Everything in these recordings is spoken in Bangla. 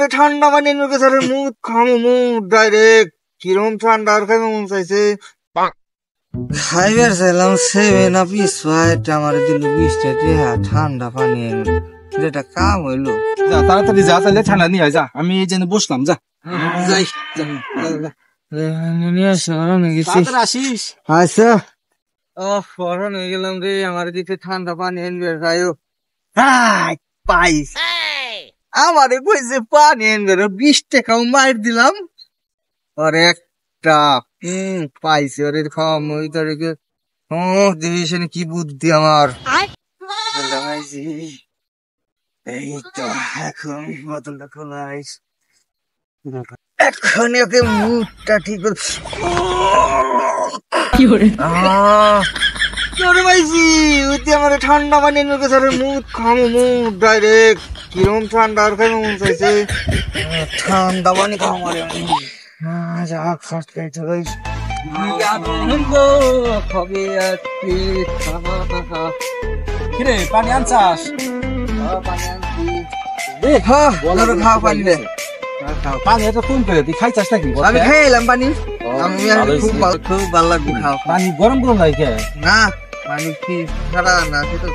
আমাকে ঠান্ডা পানি এনে গেছে মুখ খামো মুখ ডাইরেক্ট কিরম ঠান্ডা আর খাইবে মন চাইছে খাইবার চাইলাম 7 আপ স্প্রাইট আমার দিল 20 টাকা ঠান্ডা পানি এনে যেটা কাম হইলো যা তাড়াতাড়ি যা তাহলে ঠান্ডা নিয়ে আয় যা আমি এই জন্য বসলাম যা যাই নিয়ে আসো হয়ে গেছি তাড়াতাড়ি আসিস আচ্ছা ও ফরন হয়ে গেলাম রে আমার দিকে ঠান্ডা পানি এনবে খাইও পাইস আমারে কইছে পানি এনবে 20 টাকাও মার দিলাম আর একটা পাইছে ওরে কম ওই তারিখে ও ডিভিশন কি বুদ্ধি আমার লাগাইছি এই তো এখন বোতলটা খোলাইস এখন ওকে মুখটা ঠিক করে কি করে তোরে ভাইজি ওইতে আমার ঠান্ডা পানি এনে গেছে মুখ খামো মুখ ডাইরেক্ট কিরম ঠান্ডা আর খাইবে মন চাইছে ঠান্ডা পানি খামো মারে যা ফার্স্ট খাইতে গাইস কবে আসছি কিরে পানি আনছাস পানি আনছি হ্যাঁ খাওয়া পানি দে পানি এটা কম করে তুই খাইছাস নাকি আমি খাইলাম পানি আমি খুব ভালো লাগবে খাওয়া পানি গরম গরম লাগে কে না পানি কি ঠান্ডা না সেটা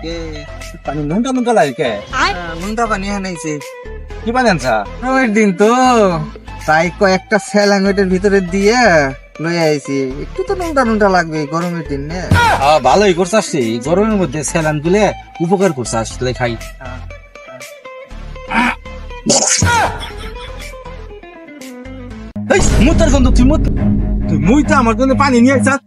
কে পানি নুনটা নুনটা লাগে কে নুনটা পানি হানাইছে কি পানি আনছা গরমের দিন তো তাই কয়েকটা স্যালাং ওইটার ভিতরে দিয়ে লই আইছি একটু তো নুনটা নুনটা লাগবে গরমের দিন না ভালোই করছাস গরমের মধ্যে স্যালান গুলে উপকার করছাস খাই মুতার গন্ধ তুই মুই তো আমার জন্য পানি নিয়ে আসছাস